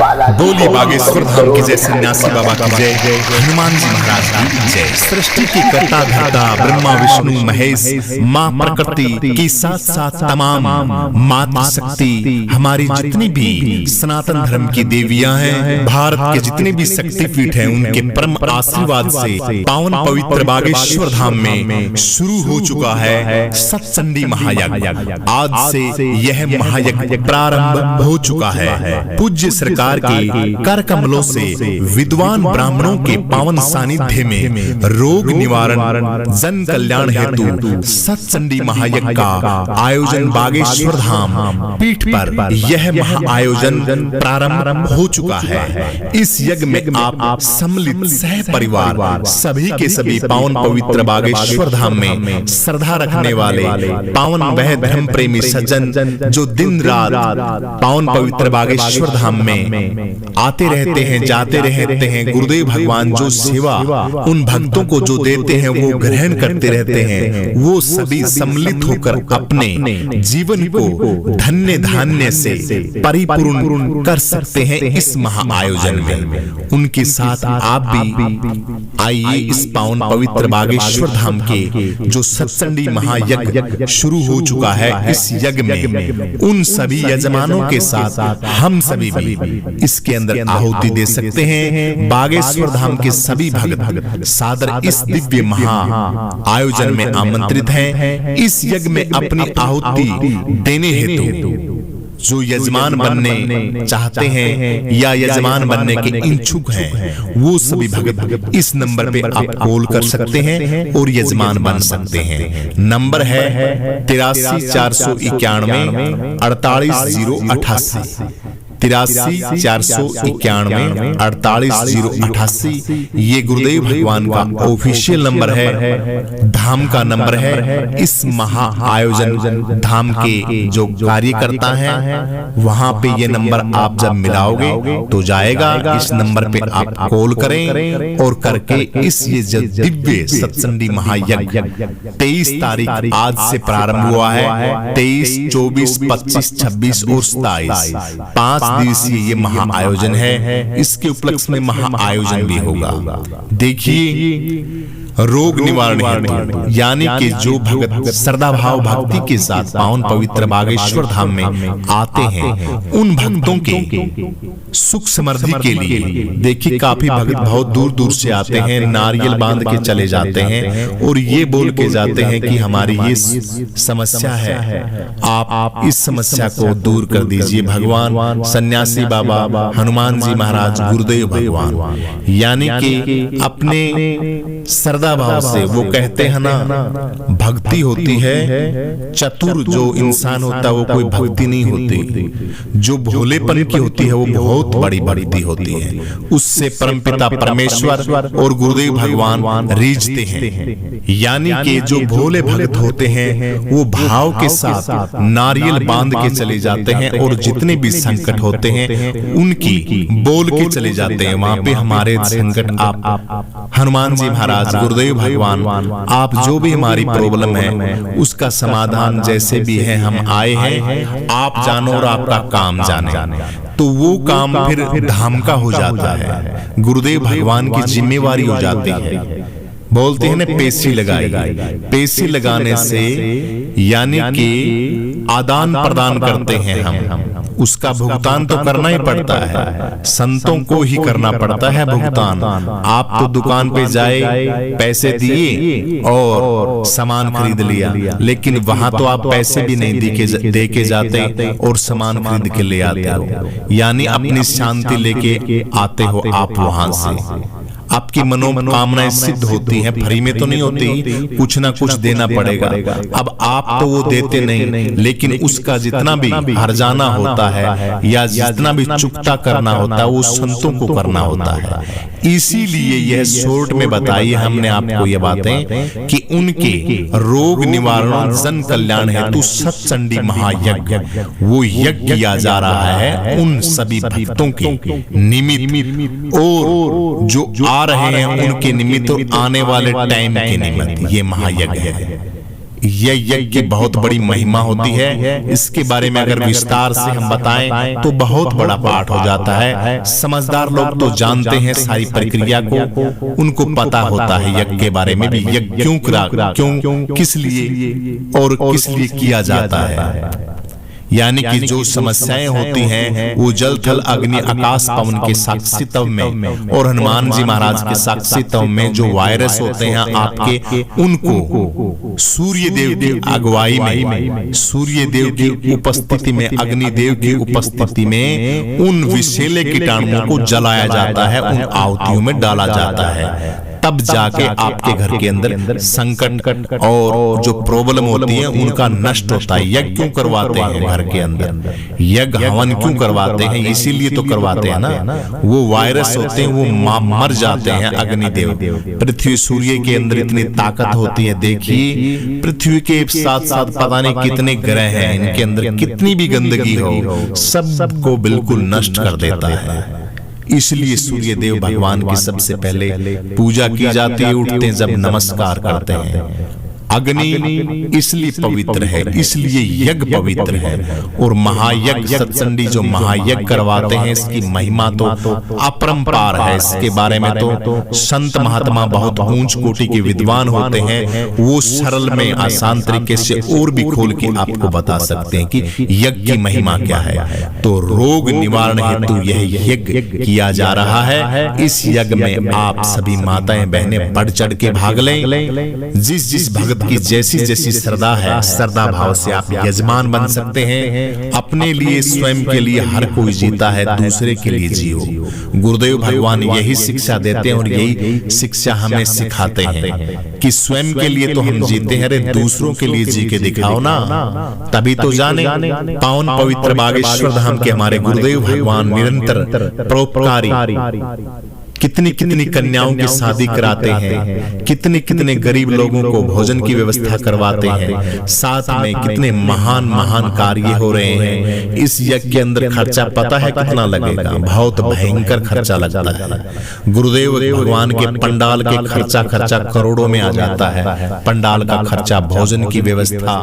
बोली बागेश्वर धाम की जय, सन्यासी बाबा की जय, हनुमान जी महाराज की जय। सृष्टि की कर्ता धर्ता ब्रह्मा विष्णु महेश, माँ प्रकृति की साथ साथ तमाम मातृ शक्ति, हमारी जितनी भी सनातन धर्म की देवियां हैं, भारत के जितने भी शक्ति पीठ हैं, उनके परम आशीर्वाद से पावन पवित्र बागेश्वर धाम में शुरू हो चुका है सत्चंडी महायज्ञ। आज से यह महायज्ञ प्रारंभ हो चुका है। पूज्य सरकार के कर कमलों से विद्वान ब्राह्मणों के पावन सानिध्य में रोग निवारण जन कल्याण हेतु सत्चंडी महायज्ञ का आयोजन बागेश्वर धाम पीठ पर यह महाआयोजन प्रारंभ हो चुका है। इस यज्ञ में आप सम्मिलित सह परिवार सभी के सभी पावन पवित्र बागेश्वर धाम में श्रद्धा रखने वाले पावन वह धर्म प्रेमी सज्जन जो दिन रात पावन पवित्र बागेश्वर धाम में आते रहते हैं, जाते रहते हैं, गुरुदेव भगवान जो सेवा उन भक्तों को जो देते हैं वो ग्रहण करते रहते हैं, वो सभी सम्मिलित होकर अपने जीवन को धन्य धान्य से परिपूर्ण कर सकते हैं इस महाआयोजन में। उनके साथ आप भी आइए इस पावन पवित्र बागेश्वर धाम के जो सत्चंडी महायज्ञ शुरू हो चुका है, इस यज्ञ में उन सभी यजमानों के साथ हम सभी भी इसके अंदर आहुति दे सकते हैं। बागेश्वर धाम के सभी भक्त सादर इस दिव्य महा आयोजन में आमंत्रित हैं। इस यज्ञ में अपनी आहुति देने हेतु जो यजमान बनने चाहते हैं या यजमान बनने के इच्छुक हैं, वो सभी भक्त इस नंबर पे आप कॉल कर सकते हैं और यजमान बन सकते हैं। नंबर है 83 491 48088 83 491 48088। ये गुरुदेव भगवान का ऑफिशियल नंबर है, धाम का नंबर है। इस महा आयोजन धाम के जो कार्यकर्ता हैं वहां पे ये नंबर आप जब मिलाओगे तो जाएगा। इस नंबर पे आप कॉल करें और करके इस ये दिव्य सत्संगी महायज्ञ 23 तारीख आज से प्रारंभ हुआ है। 23, 24, 25, 26 और 27 5 दिवसीय ये महा आयोजन है। इसके उपलक्ष्य में महा आयोजन भी होगा। देखिए, रोग निवारण हेतु यानी कि जो भक्त श्रद्धा भाव भक्ति के साथ पावन पवित्र बागेश्वर धाम में आते हैं, उन भक्तों के सुख समृद्धि के लिए देखिए काफी भक्त बहुत दूर दूर से आते हैं, नारियल बांध के चले जाते हैं और ये बोल के जाते हैं कि हमारी ये समस्या है, आप इस समस्या को दूर कर दीजिए। भगवान सन्यासी बाबा हनुमान जी महाराज गुरुदेव भगवान यानी कि अपने श्रद्धा भाव से वो कहते हैं ना, भक्ति होती है चतुर, जो इंसान होता है वो कोई भक्ति नहीं होती, जो भोलेपन की होती है वो बहुत बड़ी भक्ति होती है। उससे परमपिता परमेश्वर और गुरुदेव भगवान रीझते हैं। यानी कि जो भोले भक्त होते हैं वो भाव के साथ नारियल बांध के चले जाते हैं और जितने भी संकट होते हैं उनकी बोल के चले जाते हैं। वहां पे हमारे संकट आप हनुमान जी महाराज गुरुदेव भगवान आप जो भी हमारी प्रॉब्लम है उसका समाधान जैसे भी है हम आए हैं, आप जानो और आपका काम जाने। तो वो काम फिर धाम का हो जाता है, गुरुदेव भगवान की जिम्मेवारी हो जाती है। बोलते हैं ना पेशी लगाई, पेशी लगाने से यानी कि आदान प्रदान करते हैं हम, उसका भुगतान तो करना ही पड़ता है, संतों को ही करना पड़ता है भुगतान। आप तो दुकान पे जाए, पैसे दिए और सामान खरीद लिया, लेकिन वहां तो आप पैसे भी नहीं दे के जाते और सामान खरीद के ले आते हो, यानी अपनी शांति लेके आते हो आप वहां से। आपकी मनोकामनाएं सिद्ध होती हैं, फ्री में तो नहीं होती, कुछ ना कुछ देना पड़ेगा। अब आप तो वो देते नहीं, लेकिन उसका जितना भी हर्जाना होता है या जितना भी चुकता करना होता है वो संतों को करना होता है। इसीलिए यह शॉर्ट में बताइए हमने आपको ये बातें कि उनके रोग निवारण जन कल्याण हेतु सत्चंडी महायज्ञ वो यज्ञ किया जा रहा है उन सभी भक्तों के निमित्त और जो आ रहे हैं उनके निमित्त और आने वाले टाइम के निमित्त ये महायज्ञ है। यह यज्ञ की बहुत बड़ी महिमा होती है। इसके बारे में अगर विस्तार से हम बताएं तो बहुत बड़ा पाठ हो जाता है। समझदार लोग तो जानते हैं सारी प्रक्रिया को, उनको पता होता है यज्ञ के बारे में भी, यज्ञ क्यों किस लिए और किस लिए किया जाता है। यानी कि जो समस्याएं होती हैं वो जल थल अग्नि आकाश पवन के साक्षित्व में और हनुमान जी महाराज के साक्षित्व में जो वायरस होते हैं आपके, उनको सूर्य देव की अगुवाई में, सूर्य देव की उपस्थिति में, अग्नि देव की उपस्थिति में उन विषैले कीटाणुओं को जलाया जाता है, उन आहुतियों में डाला जाता है। तब जाके आपके घर के अंदर संकट और जो प्रॉब्लम होती है उनका नष्ट होता है। यज्ञ क्यों करवाते हैं घर के अंदर, यज्ञ हवन क्यों करवाते हैं, इसीलिए तो करवाते हैं ना। वो वायरस होते हैं वो मर जाते हैं। अग्निदेव, पृथ्वी सूर्य के अंदर इतनी ताकत होती है, देखिए पृथ्वी के साथ साथ पता नहीं कितने ग्रह हैं, इनके अंदर कितनी भी गंदगी हो सबको बिल्कुल नष्ट कर देता है। इसलिए सूर्य देव भगवान की सबसे पहले पूजा की जाती है, उठते जब नमस्कार करते हैं। अग्नि इसलिए पवित्र है, इसलिए यज्ञ पवित्र है। और महायज्ञ सत्संडी जो महायज्ञ करवाते हैं, इसकी महिमा तो अपरंपार है। इसके बारे में तो संत महात्मा बहुत ऊंच कोटि के विद्वान होते हैं, वो सरल में आसान तरीके से और भी खोल के आपको बता सकते हैं कि यज्ञ की महिमा क्या है। तो रोग निवारण हेतु यह यज्ञ किया जा रहा है। इस यज्ञ में आप सभी माताएं बहनें बढ़ चढ़ के भाग लें। जिस भगत की जैसी जैसी श्रद्धा है, श्रद्धा भाव से आप यजमान बन सकते हैं। अपने लिए स्वयं के लिए हर कोई जीता है, दूसरे के लिए जियो। गुरुदेव भगवान यही शिक्षा देते हैं और यही शिक्षा हमें सिखाते हैं कि स्वयं के लिए तो हम जीते हैं, अरे दूसरों के लिए जी के दिखाओ ना, तभी तो जाने। पावन पवित्र बागेश्वर धाम के हमारे गुरुदेव भगवान निरंतर परोपकारी, कितनी कितनी कन्याओं की शादी कराते हैं, कितने कितने गरीब लोगों को भोजन की व्यवस्था करवाते हैं, साथ में कितने महान महान कार्य हो रहे हैं। इस यज्ञ के अंदर खर्चा पता है कितना लगेगा, बहुत भयंकर खर्चा लगता है। गुरुदेव भगवान के पंडाल के खर्चा करोड़ों में आ जाता है। पंडाल का खर्चा, भोजन की व्यवस्था,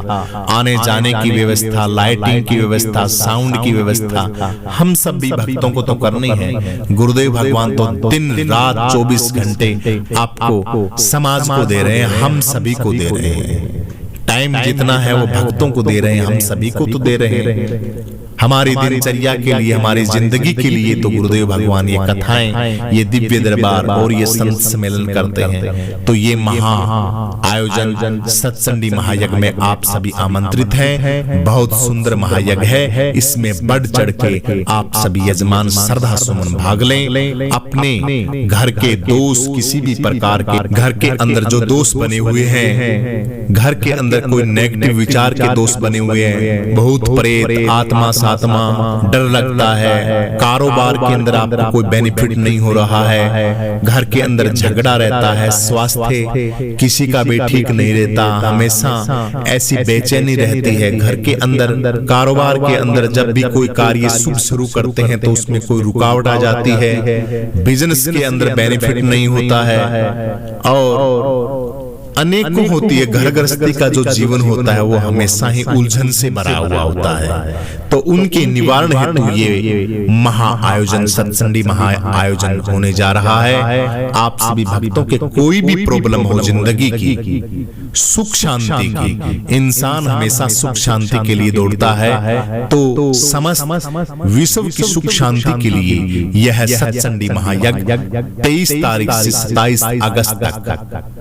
आने जाने की व्यवस्था, लाइटिंग की व्यवस्था, साउंड की व्यवस्था, हम सब भी भक्तों को तो करनी है। गुरुदेव भगवान तो दिन रात 24 घंटे आपको समाज को दे रहे हैं, हम सभी को दे रहे हैं। टाइम जितना है वो भक्तों को दे रहे हैं, हम सभी को तो दे रहे हैं। हमारी दिनचर्या के लिए, हमारी जिंदगी के लिए तो गुरुदेव भगवान ये कथाएं, ये दिव्य दरबार और ये संत सम्मेलन करते हैं। तो ये महा आयोजन सत्संडी महायज्ञ में आप सभी आमंत्रित हैं। बहुत सुंदर महायज्ञ है, इसमें बढ़ चढ़ के आप सभी यजमान श्रद्धा सुमन भाग लें। अपने घर के दोष, किसी भी प्रकार के घर के अंदर जो दोष बने हुए हैं, घर के अंदर कोई नेगेटिव विचार के दोष बने हुए हैं, भूत प्रेत आत्मा आत्मा, डर लगता है, कारोबार के अंदर आपको कोई बेनिफिट नहीं हो रहा है, घर के अंदर झगड़ा रहता है, स्वास्थ्य किसी का भी ठीक नहीं रहता, हमेशा ऐसी बेचैनी रहती है घर के अंदर, कारोबार के अंदर जब भी कोई कार्य शुभ शुरू करते हैं तो उसमें कोई रुकावट आ जाती है, बिजनेस के अंदर बेनिफिट नहीं होता है और अनेकों होती है। घर गृहस्थी का जो जीवन होता है वो हमेशा ही उलझन से भरा हुआ होता है। तो उनके निवारण हेतु ये महा आयोजन, सत्संडी महा आयोजन होने जा रहा है। आप सभी भक्तों के कोई भी प्रॉब्लम हो जिंदगी की, सुख शांति की, इंसान हमेशा सुख शांति के लिए दौड़ता है, तो समस्त विश्व की सुख शांति के लिए यह सत्संडी महायज्ञ 23 तारीख से 27 अगस्त तक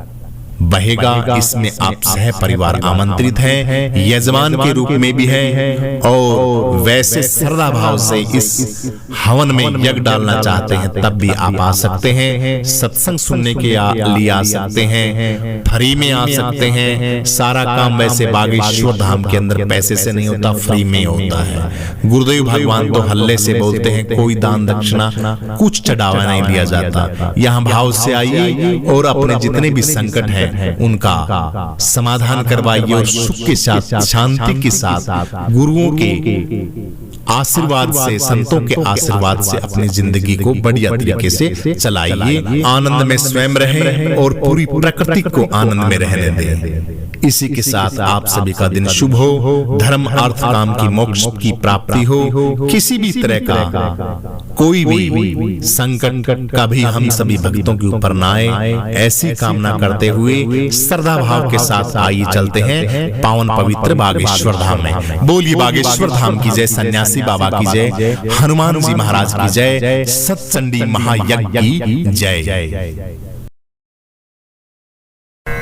बहेगा। इसमें आप सह परिवार आमंत्रित हैं, यजमान के रूप में भी हैं और वैसे श्रद्धा भाव से इस हवन में यज्ञ डालना चाहते हैं तब भी आप आ सकते हैं। सत्संग सुनने के लिए आ सकते हैं, फ्री में आ सकते हैं। सारा काम वैसे बागेश्वर धाम के अंदर पैसे से नहीं होता, फ्री में होता है। गुरुदेव भगवान तो हल्ले से बोलते हैं, कोई दान दक्षिणा कुछ चढ़ावा नहीं दिया जाता। यहाँ भाव से आइए और अपने जितने भी संकट हैं हैं उनका समाधान करवाइए और सुख के साथ, शांति के साथ, गुरुओं के आशीर्वाद से, संतों के आशीर्वाद से अपनी जिंदगी को बढ़िया तरीके से चलाइए। आनंद में स्वयं रहें और पूरी प्रकृति को आनंद में रहने दें। इसी के साथ आप सभी का दिन शुभ हो, धर्म अर्थ काम की मोक्ष की प्राप्ति हो। किसी भी तरह का कोई भी संकट कभी हम सभी भक्तों के ऊपर ना आए, ऐसी कामना करते हुए श्रद्धा भाव के साथ आइए चलते हैं पावन पवित्र बागेश्वर धाम में। बोलिए बागेश्वर धाम की जय, सन्यासी बाबा की जय, हनुमान जी महाराज की जय, सत्चंडी महायज्ञ की जय।